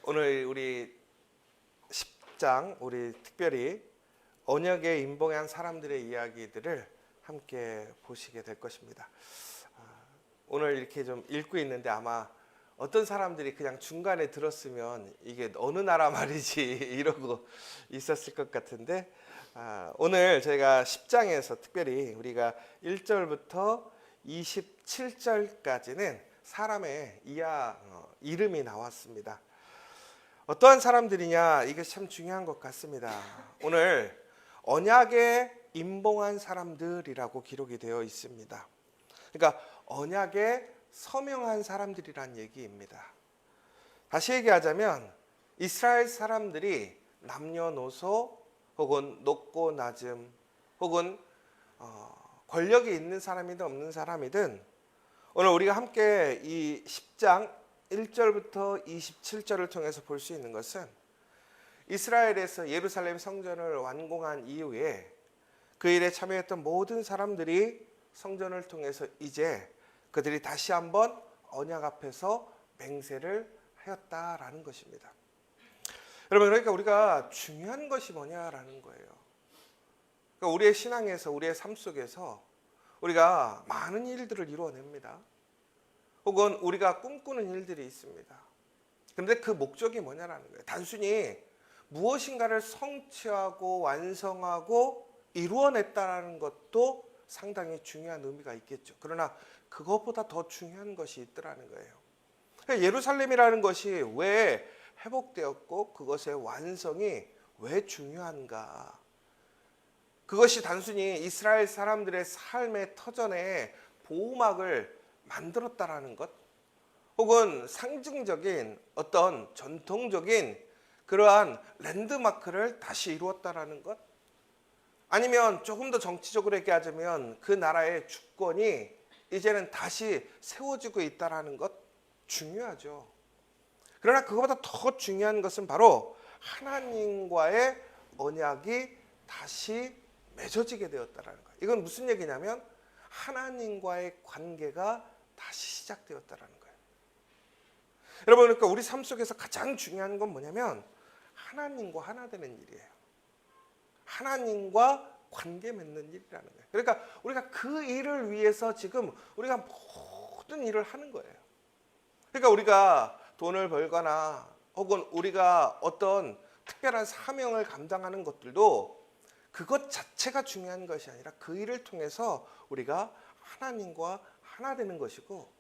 오늘 우리 10장 우리 특별히 언약에 임봉한 사람들의 이야기들을 함께 보시게 될 것입니다. 오늘 이렇게 좀 읽고 있는데 아마 어떤 사람들이 그냥 중간에 들었으면 이게 어느 나라 말이지 이러고 있었을 것 같은데, 오늘 저희가 10장에서 특별히 우리가 1절부터 27절까지는 사람의 이름이 나왔습니다. 어떠한 사람들이냐, 이게 참 중요한 것 같습니다. 오늘 언약에 임봉한 사람들이라고 기록이 되어 있습니다. 그러니까 언약에 서명한 사람들이란 얘기입니다. 다시 얘기하자면 이스라엘 사람들이 남녀노소 혹은 높고 낮음 혹은 권력이 있는 사람이든 없는 사람이든 오늘 우리가 함께 이 10장 1절부터 27절을 통해서 볼 수 있는 것은 이스라엘에서 예루살렘 성전을 완공한 이후에 그 일에 참여했던 모든 사람들이 성전을 통해서 이제 그들이 다시 한번 언약 앞에서 맹세를 하였다라는 것입니다. 여러분, 그러니까 우리가 중요한 것이 뭐냐라는 거예요. 그러니까 우리의 신앙에서, 우리의 삶 속에서 우리가 많은 일들을 이루어냅니다. 혹은 우리가 꿈꾸는 일들이 있습니다. 그런데 그 목적이 뭐냐라는 거예요. 단순히 무엇인가를 성취하고 완성하고 이루어냈다라는 것도 상당히 중요한 의미가 있겠죠. 그러나 그것보다 더 중요한 것이 있더라는 거예요. 그러니까 예루살렘이라는 것이 왜 회복되었고 그것의 완성이 왜 중요한가? 그것이 단순히 이스라엘 사람들의 삶의 터전에 보호막을 만들었다라는 것, 혹은 상징적인 어떤 전통적인 그러한 랜드마크를 다시 이루었다라는 것, 아니면 조금 더 정치적으로 얘기하자면 그 나라의 주권이 이제는 다시 세워지고 있다라는 것, 중요하죠. 그러나 그것보다 더 중요한 것은 바로 하나님과의 언약이 다시 맺어지게 되었다라는 거예요. 이건 무슨 얘기냐면 하나님과의 관계가 다시 시작되었다라는 거예요. 여러분, 그러니까 우리 삶 속에서 가장 중요한 건 뭐냐면 하나님과 하나 되는 일이에요. 하나님과 관계 맺는 일이라는 거예요. 그러니까 우리가 그 일을 위해서 지금 우리가 모든 일을 하는 거예요. 그러니까 우리가 돈을 벌거나 혹은 우리가 어떤 특별한 사명을 감당하는 것들도 그것 자체가 중요한 것이 아니라 그 일을 통해서 우리가 하나님과 하나 되는 것이고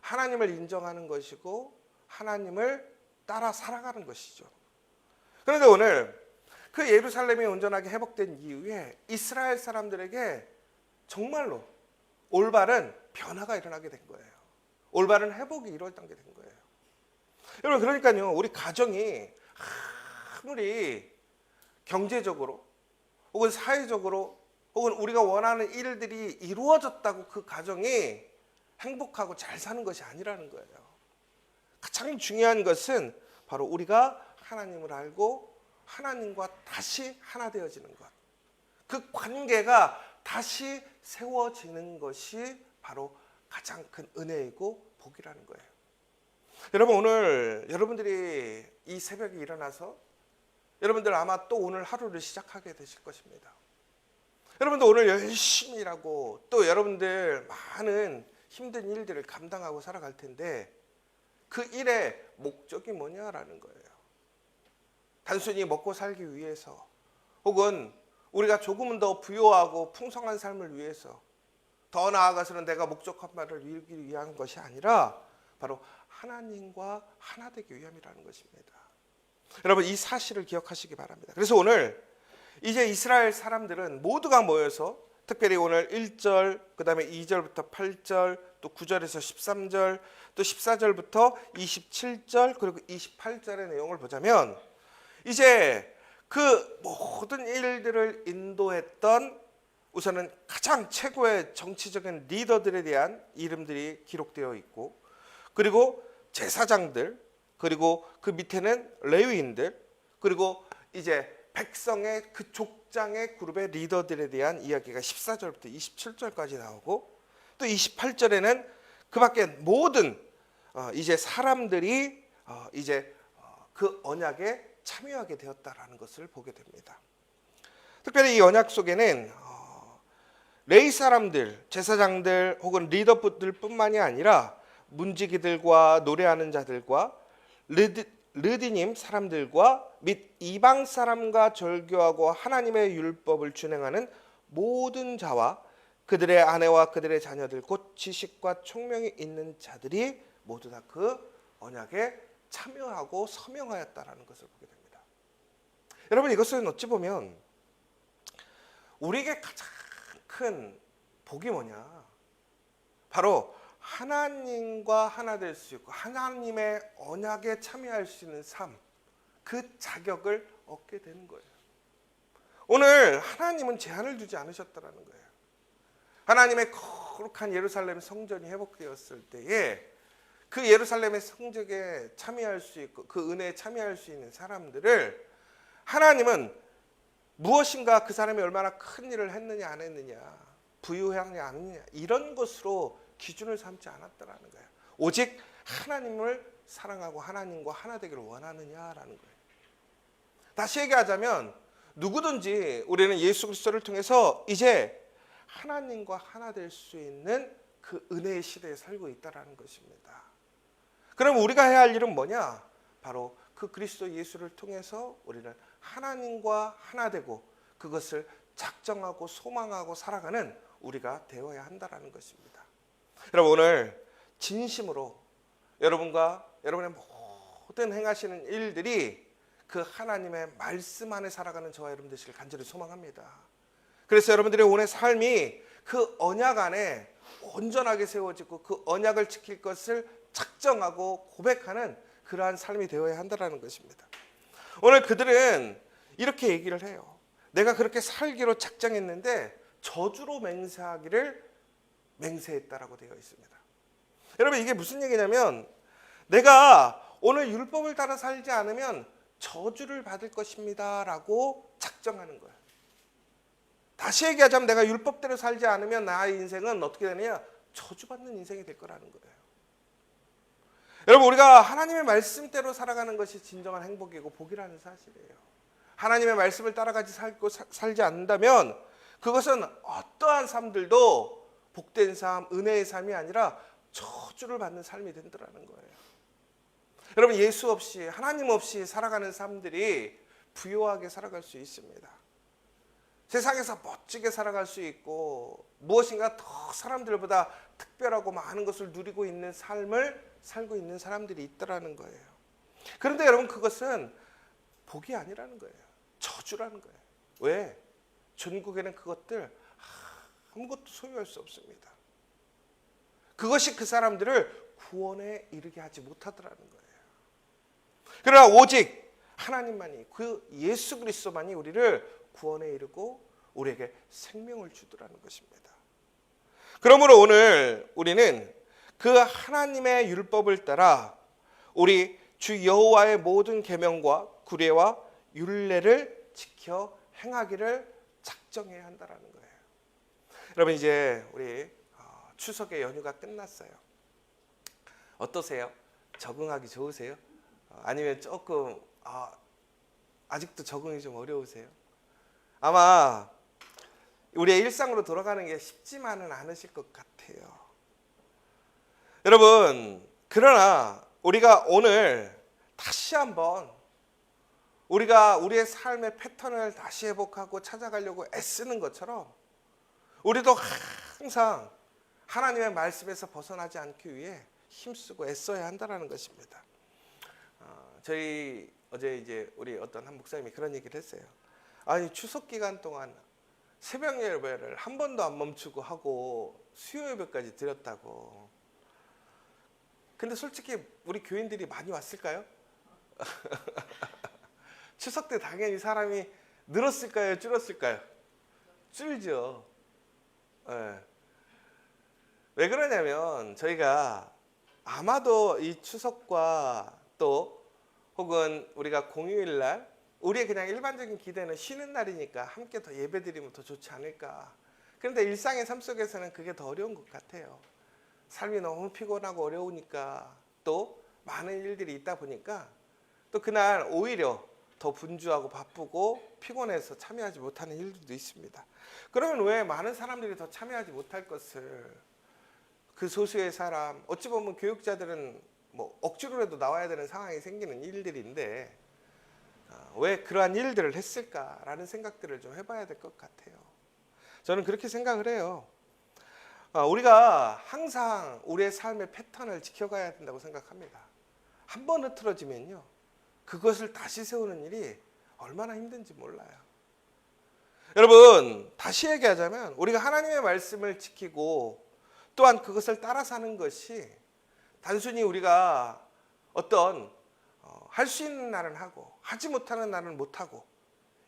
하나님을 인정하는 것이고 하나님을 따라 살아가는 것이죠. 그런데 오늘 그 예루살렘이 온전하게 회복된 이후에 이스라엘 사람들에게 정말로 올바른 변화가 일어나게 된 거예요. 올바른 회복이 이루어지게 된 거예요. 여러분, 그러니까요, 우리 가정이 아무리 경제적으로 혹은 사회적으로 혹은 우리가 원하는 일들이 이루어졌다고 그 가정이 행복하고 잘 사는 것이 아니라는 거예요. 가장 중요한 것은 바로 우리가 하나님을 알고 하나님과 다시 하나 되어지는 것, 그 관계가 다시 세워지는 것이 바로 가장 큰 은혜이고 복이라는 거예요. 여러분, 오늘 여러분들이 이 새벽에 일어나서 여러분들 아마 또 오늘 하루를 시작하게 되실 것입니다. 여러분들 오늘 열심히 일하고 또 여러분들 많은 힘든 일들을 감당하고 살아갈 텐데 그 일의 목적이 뭐냐라는 거예요. 단순히 먹고 살기 위해서 혹은 우리가 조금은 더 부유하고 풍성한 삶을 위해서, 더 나아가서는 내가 목적한 바를 이루기 위한 것이 아니라 바로 하나님과 하나 되기 위함이라는 것입니다. 여러분, 이 사실을 기억하시기 바랍니다. 그래서 오늘 이제 이스라엘 사람들은 모두가 모여서 특별히 오늘 1절, 그 다음에 2절부터 8절, 또 9절에서 13절, 또 14절부터 27절, 그리고 28절의 내용을 보자면 이제 그 모든 일들을 인도했던 우선은 가장 최고의 정치적인 리더들에 대한 이름들이 기록되어 있고, 그리고 제사장들, 그리고 그 밑에는 레위인들, 그리고 이제 백성의 그 족장의 그룹의 리더들에 대한 이야기가 14절부터 27절까지 나오고, 또 28절에는 그 밖에 모든 이제 사람들이 이제 그 언약에 참여하게 되었다라는 것을 보게 됩니다. 특별히 이 언약 속에는 레위 사람들, 제사장들 혹은 리더들뿐만이 아니라 문지기들과 노래하는 자들과 르디님 사람들과 및 이방 사람과 절교하고 하나님의 율법을 준행하는 모든 자와 그들의 아내와 그들의 자녀들 곧 지식과 총명이 있는 자들이 모두 다 그 언약에 참여하고 서명하였다라는 것을 보게 됩니다. 여러분, 이것은 어찌 보면 우리에게 가장 큰 복이 뭐냐? 바로 하나님과 하나 될 수 있고 하나님의 언약에 참여할 수 있는 삶, 그 자격을 얻게 되는 거예요. 오늘 하나님은 제한을 두지 않으셨다라는 거예요. 하나님의 거룩한 예루살렘 성전이 회복되었을 때에 그 예루살렘의 성전에 참여할 수 있고 그 은혜에 참여할 수 있는 사람들을 하나님은 무엇인가 그 사람이 얼마나 큰 일을 했느냐 안 했느냐, 부유하냐 안 했느냐, 이런 것으로 기준을 삼지 않았다라는 거예요. 오직 하나님을 사랑하고 하나님과 하나 되기를 원하느냐라는 거예요. 다시 얘기하자면 누구든지 우리는 예수 그리스도를 통해서 이제 하나님과 하나 될 수 있는 그 은혜의 시대에 살고 있다라는 것입니다. 그럼 우리가 해야 할 일은 뭐냐? 바로 그 그리스도 예수를 통해서 우리는 하나님과 하나 되고 그것을 작정하고 소망하고 살아가는 우리가 되어야 한다라는 것입니다. 여러분, 오늘 진심으로 여러분과 여러분의 모든 행하시는 일들이 그 하나님의 말씀 안에 살아가는 저와 여러분 되시길 간절히 소망합니다. 그래서 여러분들의 오늘 삶이 그 언약 안에 온전하게 세워지고 그 언약을 지킬 것을 작정하고 고백하는 그러한 삶이 되어야 한다는 것입니다. 오늘 그들은 이렇게 얘기를 해요. 내가 그렇게 살기로 작정했는데 저주로 맹세하기를 맹세했다라고 되어 있습니다. 여러분, 이게 무슨 얘기냐면 내가 오늘 율법을 따라 살지 않으면 저주를 받을 것입니다 라고 작정하는 거예요. 다시 얘기하자면 내가 율법대로 살지 않으면 나의 인생은 어떻게 되느냐? 저주받는 인생이 될 거라는 거예요. 여러분, 우리가 하나님의 말씀대로 살아가는 것이 진정한 행복이고 복이라는 사실이에요. 하나님의 말씀을 따라가지 살지 않는다면 그것은 어떠한 삶들도 복된 삶, 은혜의 삶이 아니라 저주를 받는 삶이 된다는 거예요. 여러분, 예수 없이 하나님 없이 살아가는 삶들이 부유하게 살아갈 수 있습니다. 세상에서 멋지게 살아갈 수 있고 무엇인가 더 사람들보다 특별하고 많은 것을 누리고 있는 삶을 살고 있는 사람들이 있다라는 거예요. 그런데 여러분, 그것은 복이 아니라는 거예요. 저주라는 거예요. 왜? 전국에는 그것들 아무것도 소유할 수 없습니다. 그것이 그 사람들을 구원에 이르게 하지 못하더라는 거예요. 그러나 오직 하나님만이, 그 예수 그리스도만이 우리를 구원에 이르고 우리에게 생명을 주더라는 것입니다. 그러므로 오늘 우리는 그 하나님의 율법을 따라 우리 주 여호와의 모든 계명과 규례와 율례를 지켜 행하기를 작정해야 한다라는 거예요. 여러분, 이제 우리 추석의 연휴가 끝났어요. 어떠세요? 적응하기 좋으세요? 아니면 조금 아직도 적응이 좀 어려우세요? 아마 우리의 일상으로 돌아가는 게 쉽지만은 않으실 것 같아요. 여러분, 그러나 우리가 오늘 다시 한번 우리가 우리의 삶의 패턴을 다시 회복하고 찾아가려고 애쓰는 것처럼 우리도 항상 하나님의 말씀에서 벗어나지 않기 위해 힘쓰고 애써야 한다는 것입니다. 저희 어제 이제 우리 어떤 한 목사님이 그런 얘기를 했어요. 아니, 추석 기간 동안 새벽 예배를 한 번도 안 멈추고 하고 수요 예배까지 드렸다고. 근데 솔직히 우리 교인들이 많이 왔을까요? 추석 때 당연히 사람이 늘었을까요? 줄었을까요? 줄죠. 네. 왜 그러냐면 저희가 아마도 이 추석과 또 혹은 우리가 공휴일날 우리의 그냥 일반적인 기대는 쉬는 날이니까 함께 더 예배드리면 더 좋지 않을까. 그런데 일상의 삶 속에서는 그게 더 어려운 것 같아요. 삶이 너무 피곤하고 어려우니까 또 많은 일들이 있다 보니까 또 그날 오히려 더 분주하고 바쁘고 피곤해서 참여하지 못하는 일들도 있습니다. 그러면 왜 많은 사람들이 더 참여하지 못할 것을, 그 소수의 사람, 어찌 보면 교육자들은 뭐 억지로라도 나와야 되는 상황이 생기는 일들인데 왜 그러한 일들을 했을까라는 생각들을 좀 해봐야 될 것 같아요. 저는 그렇게 생각을 해요. 우리가 항상 우리의 삶의 패턴을 지켜가야 된다고 생각합니다. 한 번 흐트러지면요, 그것을 다시 세우는 일이 얼마나 힘든지 몰라요. 여러분, 다시 얘기하자면 우리가 하나님의 말씀을 지키고 또한 그것을 따라 사는 것이 단순히 우리가 어떤 할 수 있는 날은 하고 하지 못하는 날은 못하고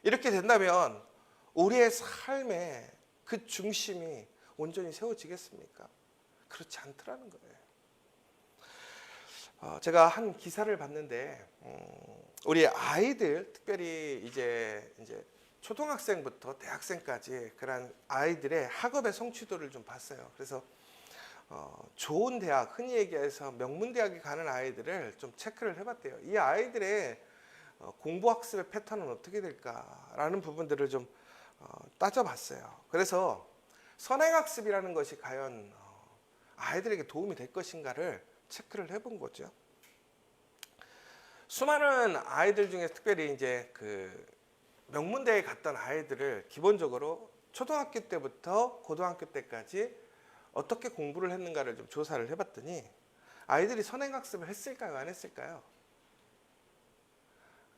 이렇게 된다면 우리의 삶의 그 중심이 온전히 세워지겠습니까? 그렇지 않더라는 거예요. 제가 한 기사를 봤는데 우리 아이들, 특별히 이제 초등학생부터 대학생까지 그런 아이들의 학업의 성취도를 좀 봤어요. 그래서 좋은 대학, 흔히 얘기해서 명문대학에 가는 아이들을 좀 체크를 해봤대요. 이 아이들의 공부학습의 패턴은 어떻게 될까라는 부분들을 좀 따져봤어요. 그래서 선행학습이라는 것이 과연 아이들에게 도움이 될 것인가를 체크를 해본 거죠. 수많은 아이들 중에 특별히 이제 그 명문대에 갔던 아이들을 기본적으로 초등학교 때부터 고등학교 때까지 어떻게 공부를 했는가를 좀 조사를 해봤더니 아이들이 선행학습을 했을까요? 안 했을까요?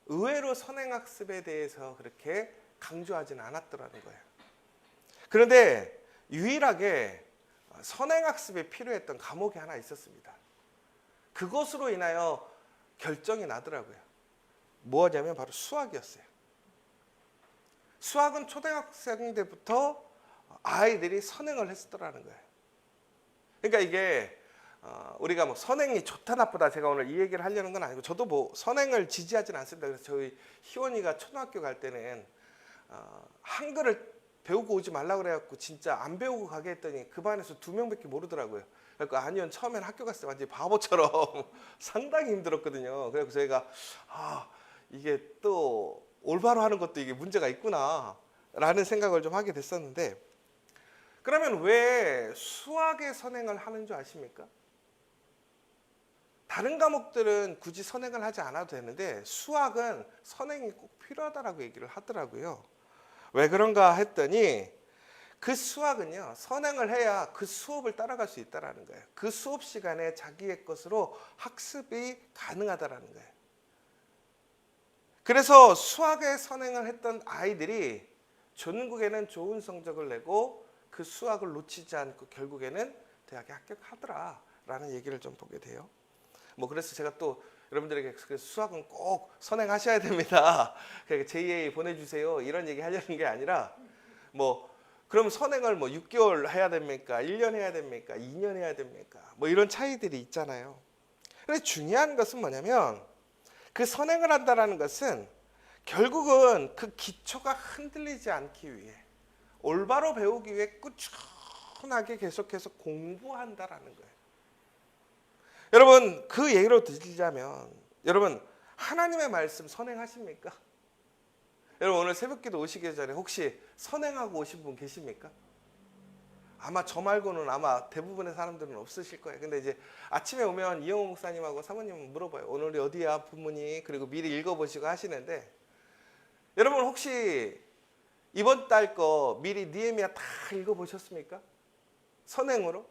의외로 선행학습에 대해서 그렇게 강조하지는 않았더라는 거예요. 그런데 유일하게 선행학습에 필요했던 과목이 하나 있었습니다. 그것으로 인하여 결정이 나더라고요. 뭐냐면 바로 수학이었어요. 수학은 초등학생 때부터 아이들이 선행을 했었더라는 거예요. 그러니까 이게 우리가 뭐 선행이 좋다 나쁘다 제가 오늘 이 얘기를 하려는 건 아니고, 저도 뭐 선행을 지지하지는 않습니다. 그래서 저희 희원이가 초등학교 갈 때는 한글을 배우고 오지 말라고 그래갖고 진짜 안 배우고 가게 했더니 그 반에서 2명밖에 모르더라고요. 그래서 아니면 처음엔 학교 갔을 때 완전히 바보처럼 상당히 힘들었거든요. 그래서 저희가 이게 또 올바로 하는 것도 이게 문제가 있구나 라는 생각을 좀 하게 됐었는데, 그러면 왜 수학의 선행을 하는 줄 아십니까? 다른 과목들은 굳이 선행을 하지 않아도 되는데 수학은 선행이 꼭 필요하다라고 얘기를 하더라고요. 왜 그런가 했더니 그 수학은요, 선행을 해야 그 수업을 따라갈 수 있다는 거예요. 그 수업 시간에 자기의 것으로 학습이 가능하다는 거예요. 그래서 수학에 선행을 했던 아이들이 전국에는 좋은 성적을 내고 그 수학을 놓치지 않고 결국에는 대학에 합격하더라라는 얘기를 좀 보게 돼요. 뭐 그래서 제가 또 여러분들에게 수학은 꼭 선행하셔야 됩니다. 그러니까 JA 보내주세요 이런 얘기 하려는 게 아니라, 뭐 그럼 선행을 뭐 6개월 해야 됩니까? 1년 해야 됩니까? 2년 해야 됩니까? 뭐 이런 차이들이 있잖아요. 근데 중요한 것은 뭐냐면 그 선행을 한다라는 것은 결국은 그 기초가 흔들리지 않기 위해, 올바로 배우기 위해 꾸준하게 계속해서 공부한다라는 거예요. 여러분, 그 예로 들자면 여러분 하나님의 말씀 선행하십니까? 여러분 오늘 새벽기도 오시기 전에 혹시 선행하고 오신 분 계십니까? 아마 저 말고는 아마 대부분의 사람들은 없으실 거예요. 근데 이제 아침에 오면 이영호 목사님하고 사모님 물어봐요. 오늘이 어디야 부모님? 그리고 미리 읽어보시고 하시는데, 여러분 혹시 이번 달 거 미리 느헤미야 다 읽어보셨습니까? 선행으로?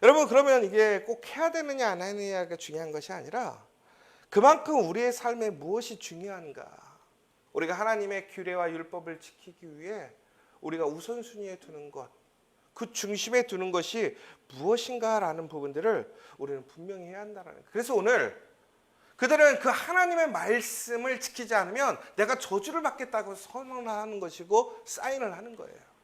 여러분 그러면 이게 꼭 해야 되느냐 안 하느냐가 중요한 것이 아니라 그만큼 우리의 삶에 무엇이 중요한가, 우리가 하나님의 규례와 율법을 지키기 위해 우리가 우선순위에 두는 것, 그 중심에 두는 것이 무엇인가라는 부분들을 우리는 분명히 해야 한다는 거예요. 그래서 오늘 그들은 그 하나님의 말씀을 지키지 않으면 내가 저주를 받겠다고 선언하는 것이고 사인을 하는 거예요.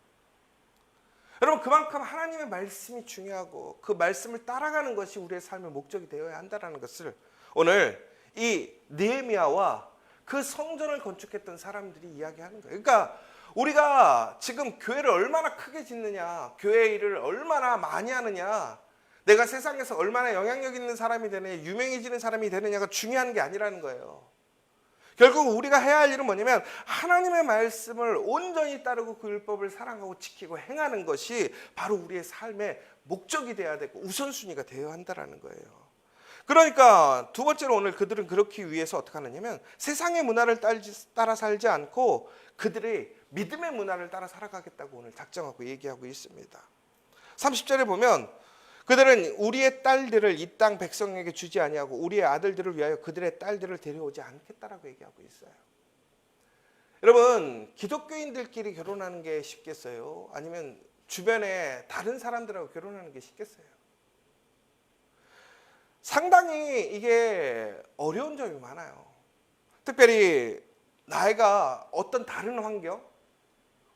여러분 그만큼 하나님의 말씀이 중요하고 그 말씀을 따라가는 것이 우리의 삶의 목적이 되어야 한다는 것을 오늘 이 느헤미야와 그 성전을 건축했던 사람들이 이야기하는 거예요. 그러니까 우리가 지금 교회를 얼마나 크게 짓느냐, 교회 일을 얼마나 많이 하느냐, 내가 세상에서 얼마나 영향력 있는 사람이 되느냐, 유명해지는 사람이 되느냐가 중요한 게 아니라는 거예요. 결국 우리가 해야 할 일은 뭐냐면 하나님의 말씀을 온전히 따르고 그 율법을 사랑하고 지키고 행하는 것이 바로 우리의 삶의 목적이 돼야 되고 우선순위가 되어야 한다는 거예요. 그러니까 두 번째로 오늘 그들은 그렇기 위해서 어떻게 하느냐면 세상의 문화를 따라 살지 않고 그들의 믿음의 문화를 따라 살아가겠다고 오늘 작정하고 얘기하고 있습니다. 30절에 보면 그들은 우리의 딸들을 이 땅 백성에게 주지 아니하고 우리의 아들들을 위하여 그들의 딸들을 데려오지 않겠다라고 얘기하고 있어요. 여러분, 기독교인들끼리 결혼하는 게 쉽겠어요? 아니면 주변에 다른 사람들하고 결혼하는 게 쉽겠어요? 상당히 이게 어려운 점이 많아요. 특별히 나이가 어떤 다른 환경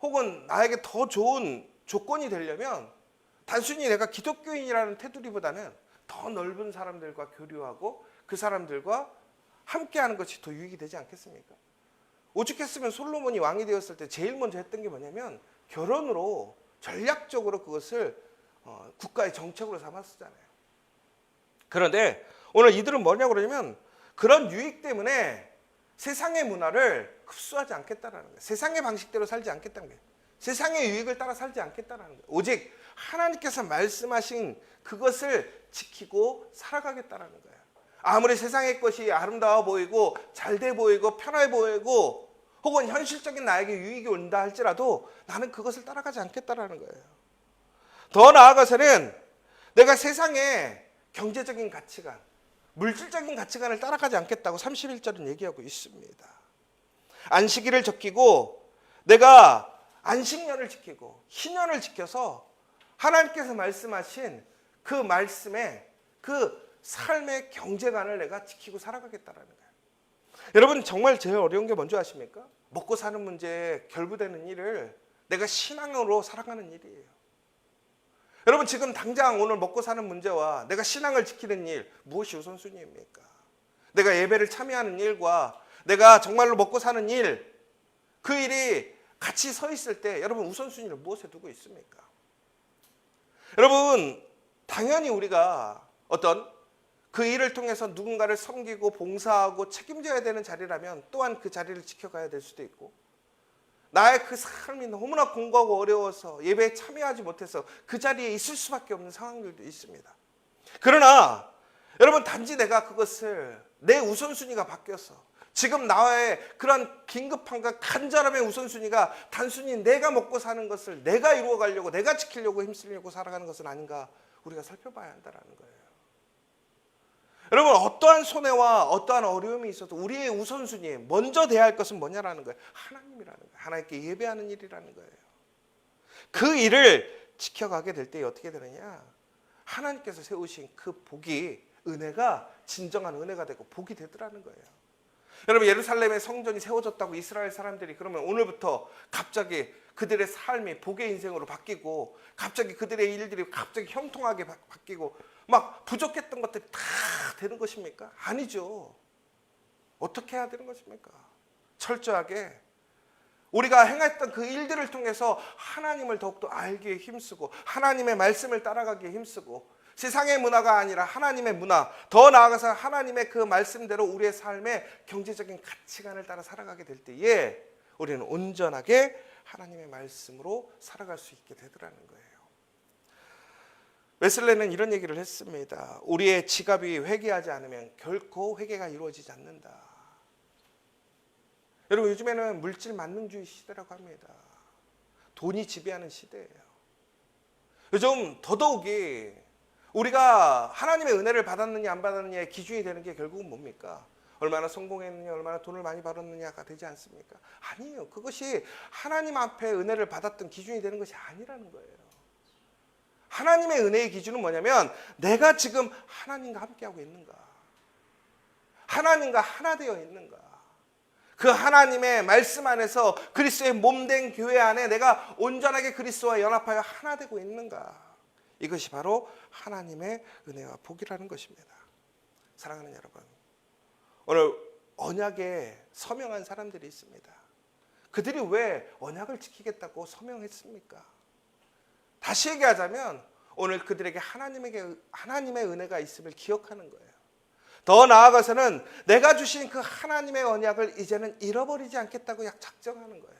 혹은 나에게 더 좋은 조건이 되려면 단순히 내가 기독교인이라는 테두리보다는 더 넓은 사람들과 교류하고 그 사람들과 함께하는 것이 더 유익이 되지 않겠습니까? 오죽했으면 솔로몬이 왕이 되었을 때 제일 먼저 했던 게 뭐냐면 결혼으로 전략적으로 그것을 국가의 정책으로 삼았었잖아요. 그런데 오늘 이들은 뭐냐고 그러냐면 그런 유익 때문에 세상의 문화를 흡수하지 않겠다라는 거예요. 세상의 방식대로 살지 않겠다는 거예요. 세상의 유익을 따라 살지 않겠다라는 거예요. 오직 하나님께서 말씀하신 그것을 지키고 살아가겠다라는 거예요. 아무리 세상의 것이 아름다워 보이고 잘돼 보이고 편해 보이고 혹은 현실적인 나에게 유익이 온다 할지라도 나는 그것을 따라가지 않겠다라는 거예요. 더 나아가서는 내가 세상의 경제적인 가치관, 물질적인 가치관을 따라가지 않겠다고 31절은 얘기하고 있습니다. 안식일을 지키고 내가 안식년을 지키고 희년을 지켜서 하나님께서 말씀하신 그 말씀의 그 삶의 경제관을 내가 지키고 살아가겠다라는 거예요. 여러분, 정말 제일 어려운 게 뭔지 아십니까? 먹고 사는 문제에 결부되는 일을 내가 신앙으로 살아가는 일이에요. 여러분, 지금 당장 오늘 먹고 사는 문제와 내가 신앙을 지키는 일, 무엇이 우선순위입니까? 내가 예배를 참여하는 일과 내가 정말로 먹고 사는 일, 그 일이 같이 서 있을 때 여러분 우선순위를 무엇에 두고 있습니까? 여러분, 당연히 우리가 어떤 그 일을 통해서 누군가를 섬기고 봉사하고 책임져야 되는 자리라면 또한 그 자리를 지켜가야 될 수도 있고, 나의 그 삶이 너무나 공고하고 어려워서 예배에 참여하지 못해서 그 자리에 있을 수밖에 없는 상황들도 있습니다. 그러나 여러분, 단지 내가 그것을 내 우선순위가 바뀌어서 지금 나의 그런 긴급함과 간절함의 우선순위가 단순히 내가 먹고 사는 것을 내가 이루어가려고 내가 지키려고 힘쓰려고 살아가는 것은 아닌가 우리가 살펴봐야 한다는 거예요. 여러분, 어떠한 손해와 어떠한 어려움이 있어도 우리의 우선순위에 먼저 돼야 할 것은 뭐냐라는 거예요. 하나님이라는 거예요. 하나님께 예배하는 일이라는 거예요. 그 일을 지켜가게 될 때 어떻게 되느냐, 하나님께서 세우신 그 복이, 은혜가 진정한 은혜가 되고 복이 되더라는 거예요. 여러분, 예루살렘의 성전이 세워졌다고 이스라엘 사람들이 그러면 오늘부터 갑자기 그들의 삶이 복의 인생으로 바뀌고 갑자기 그들의 일들이 갑자기 형통하게 바뀌고 막 부족했던 것들이 다 되는 것입니까? 아니죠. 어떻게 해야 되는 것입니까? 철저하게 우리가 행했던 그 일들을 통해서 하나님을 더욱더 알기에 힘쓰고 하나님의 말씀을 따라가기에 힘쓰고 세상의 문화가 아니라 하나님의 문화, 더 나아가서 하나님의 그 말씀대로 우리의 삶의 경제적인 가치관을 따라 살아가게 될 때에 우리는 온전하게 하나님의 말씀으로 살아갈 수 있게 되더라는 거예요. 웨슬레는 이런 얘기를 했습니다. 우리의 지갑이 회개하지 않으면 결코 회개가 이루어지지 않는다. 여러분, 요즘에는 물질 만능주의 시대라고 합니다. 돈이 지배하는 시대예요. 요즘 더더욱이 우리가 하나님의 은혜를 받았느냐 안 받았느냐의 기준이 되는 게 결국은 뭡니까? 얼마나 성공했느냐, 얼마나 돈을 많이 벌었느냐가 되지 않습니까? 아니에요. 그것이 하나님 앞에 은혜를 받았던 기준이 되는 것이 아니라는 거예요. 하나님의 은혜의 기준은 뭐냐면 내가 지금 하나님과 함께하고 있는가, 하나님과 하나 되어 있는가, 그 하나님의 말씀 안에서 그리스도의 몸된 교회 안에 내가 온전하게 그리스도와 연합하여 하나 되고 있는가, 이것이 바로 하나님의 은혜와 복이라는 것입니다. 사랑하는 여러분, 오늘 언약에 서명한 사람들이 있습니다. 그들이 왜 언약을 지키겠다고 서명했습니까? 다시 얘기하자면 오늘 그들에게 하나님의 은혜가 있음을 기억하는 거예요. 더 나아가서는 내가 주신 그 하나님의 언약을 이제는 잃어버리지 않겠다고 작정하는 거예요.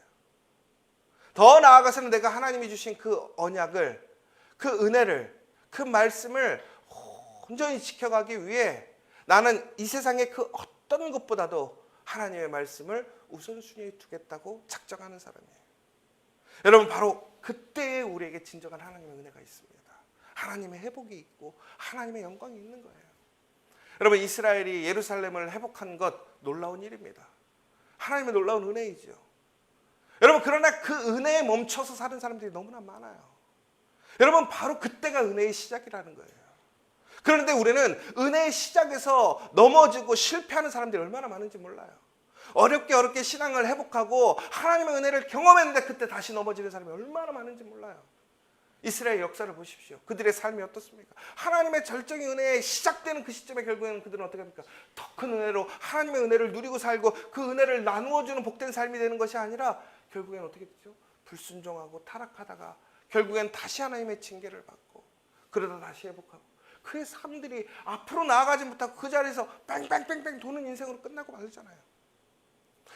더 나아가서는 내가 하나님이 주신 그 언약을, 그 은혜를, 그 말씀을 온전히 지켜가기 위해 나는 이 세상의 그 어떤 것보다도 하나님의 말씀을 우선순위에 두겠다고 작정하는 사람이에요. 여러분, 바로 그때에 우리에게 진정한 하나님의 은혜가 있습니다. 하나님의 회복이 있고 하나님의 영광이 있는 거예요. 여러분, 이스라엘이 예루살렘을 회복한 것 놀라운 일입니다. 하나님의 놀라운 은혜이죠. 여러분, 그러나 그 은혜에 멈춰서 사는 사람들이 너무나 많아요. 여러분, 바로 그때가 은혜의 시작이라는 거예요. 그런데 우리는 은혜의 시작에서 넘어지고 실패하는 사람들이 얼마나 많은지 몰라요. 어렵게 신앙을 회복하고 하나님의 은혜를 경험했는데 그때 다시 넘어지는 사람이 얼마나 많은지 몰라요. 이스라엘 역사를 보십시오. 그들의 삶이 어떻습니까? 하나님의 절정의 은혜에 시작되는 그 시점에 결국에는 그들은 어떻게 합니까? 더 큰 은혜로 하나님의 은혜를 누리고 살고 그 은혜를 나누어주는 복된 삶이 되는 것이 아니라 결국에는 어떻게 되죠? 불순종하고 타락하다가 결국엔 다시 하나님의 징계를 받고 그러다 다시 회복하고 그의 삶들이 앞으로 나아가지 못하고 그 자리에서 뺑뺑뺑뺑 도는 인생으로 끝나고 말잖아요.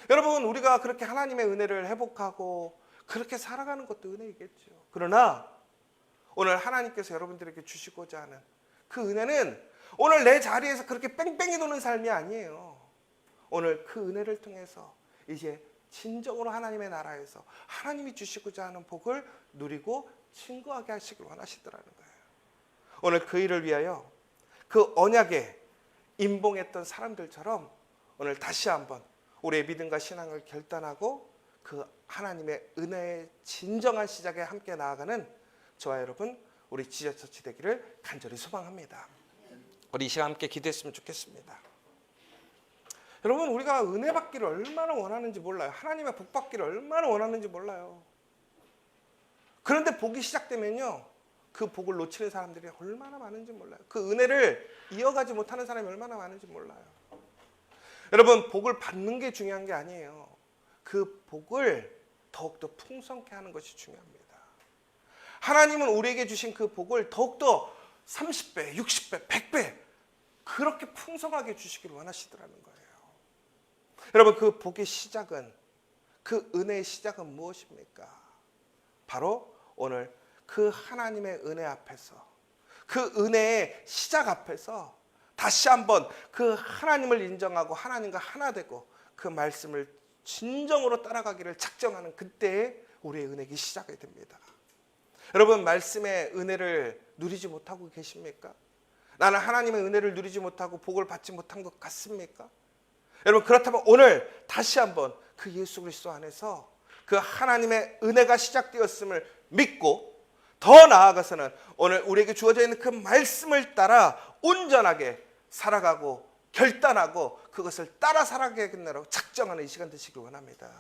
여러분, 우리가 그렇게 하나님의 은혜를 회복하고 그렇게 살아가는 것도 은혜이겠죠. 그러나 오늘 하나님께서 여러분들에게 주시고자 하는 그 은혜는 오늘 내 자리에서 그렇게 뺑뺑이 도는 삶이 아니에요. 오늘 그 은혜를 통해서 이제 진정으로 하나님의 나라에서 하나님이 주시고자 하는 복을 누리고 증거하게 하시길 원하시더라는 거예요. 오늘 그 일을 위하여 그 언약에 임봉했던 사람들처럼 오늘 다시 한번 우리의 믿음과 신앙을 결단하고 그 하나님의 은혜의 진정한 시작에 함께 나아가는 저와 여러분 우리 지저처치 되기를 간절히 소망합니다. 우리 이 시간 함께 기도했으면 좋겠습니다. 여러분, 우리가 은혜 받기를 얼마나 원하는지 몰라요. 하나님의 복 받기를 얼마나 원하는지 몰라요. 그런데 복이 시작되면요, 그 복을 놓치는 사람들이 얼마나 많은지 몰라요. 그 은혜를 이어가지 못하는 사람이 얼마나 많은지 몰라요. 여러분, 복을 받는 게 중요한 게 아니에요. 그 복을 더욱더 풍성케 하는 것이 중요합니다. 하나님은 우리에게 주신 그 복을 더욱더 30배, 60배, 100배 그렇게 풍성하게 주시기를 원하시더라는 거예요. 여러분, 그 복의 시작은, 그 은혜의 시작은 무엇입니까? 바로 오늘 그 하나님의 은혜 앞에서, 그 은혜의 시작 앞에서 다시 한번 그 하나님을 인정하고 하나님과 하나 되고 그 말씀을 진정으로 따라가기를 작정하는 그때에 우리의 은혜가 시작이 됩니다. 여러분, 말씀의 은혜를 누리지 못하고 계십니까? 나는 하나님의 은혜를 누리지 못하고 복을 받지 못한 것 같습니까? 여러분, 그렇다면 오늘 다시 한번 그 예수 그리스도 안에서 그 하나님의 은혜가 시작되었음을 믿고 더 나아가서는 오늘 우리에게 주어져 있는 그 말씀을 따라 온전하게 살아가고 결단하고 그것을 따라 살아가겠다고 작정하는 이 시간 되시길 원합니다.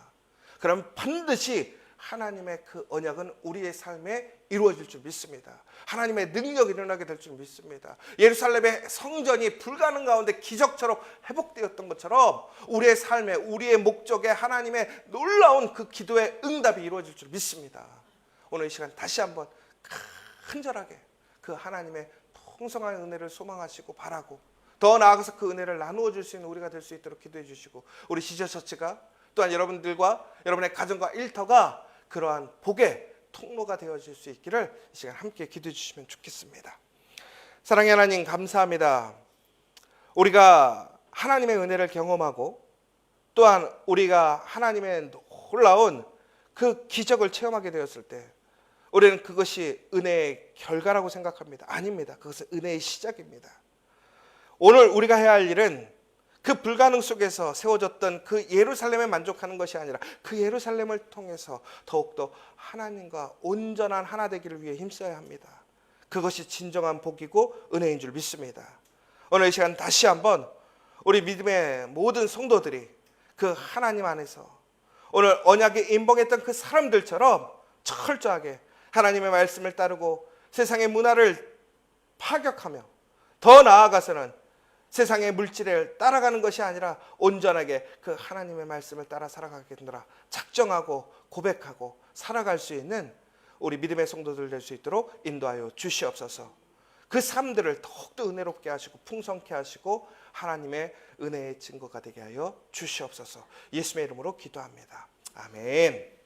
그럼 반드시 하나님의 그 언약은 우리의 삶에 이루어질 줄 믿습니다. 하나님의 능력이 일어나게 될 줄 믿습니다. 예루살렘의 성전이 불가능 가운데 기적처럼 회복되었던 것처럼 우리의 삶에, 우리의 목적에 하나님의 놀라운 그 기도의 응답이 이루어질 줄 믿습니다. 오늘 이 시간 다시 한번 간절하게 그 하나님의 풍성한 은혜를 소망하시고 바라고 더 나아가서 그 은혜를 나누어 줄 수 있는 우리가 될 수 있도록 기도해 주시고 우리 지저처치가 또한 여러분들과 여러분의 가정과 일터가 그러한 복의 통로가 되어질 수 있기를 이 시간 함께 기도해 주시면 좋겠습니다. 사랑의 하나님, 감사합니다. 우리가 하나님의 은혜를 경험하고 또한 우리가 하나님의 놀라운 그 기적을 체험하게 되었을 때 우리는 그것이 은혜의 결과라고 생각합니다. 아닙니다. 그것은 은혜의 시작입니다. 오늘 우리가 해야 할 일은 그 불가능 속에서 세워졌던 그 예루살렘에 만족하는 것이 아니라 그 예루살렘을 통해서 더욱더 하나님과 온전한 하나 되기를 위해 힘써야 합니다. 그것이 진정한 복이고 은혜인 줄 믿습니다. 오늘 이 시간 다시 한번 우리 믿음의 모든 성도들이 그 하나님 안에서 오늘 언약에 임봉했던 그 사람들처럼 철저하게 하나님의 말씀을 따르고 세상의 문화를 파격하며 더 나아가서는 세상의 물질을 따라가는 것이 아니라 온전하게 그 하나님의 말씀을 따라 살아가겠노라 작정하고 고백하고 살아갈 수 있는 우리 믿음의 성도들 될 수 있도록 인도하여 주시옵소서. 그 삶들을 더욱더 은혜롭게 하시고 풍성케 하시고 하나님의 은혜의 증거가 되게 하여 주시옵소서. 예수님의 이름으로 기도합니다. 아멘.